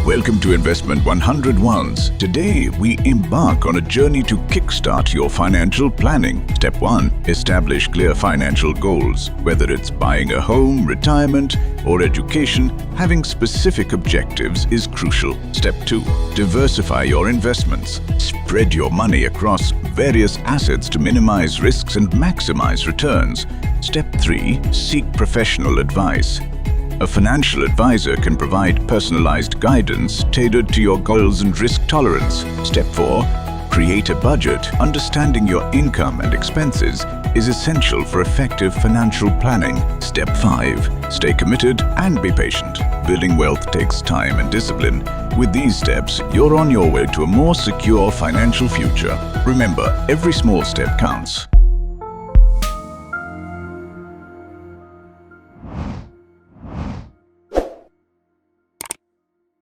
Welcome to Investment 101s. Today, we embark on a journey to kickstart your financial planning. Step 1. Establish clear financial goals. Whether it's buying a home, retirement, or education, having specific objectives is crucial. Step 2. Diversify your investments. Spread your money across various assets to minimize risks and maximize returns. Step 3. Seek professional advice. A financial advisor can provide personalized guidance tailored to your goals and risk tolerance. Step 4. Create a budget. Understanding your income and expenses is essential for effective financial planning. Step 5. Stay committed and be patient. Building wealth takes time and discipline. With these steps, you're on your way to a more secure financial future. Remember, every small step counts.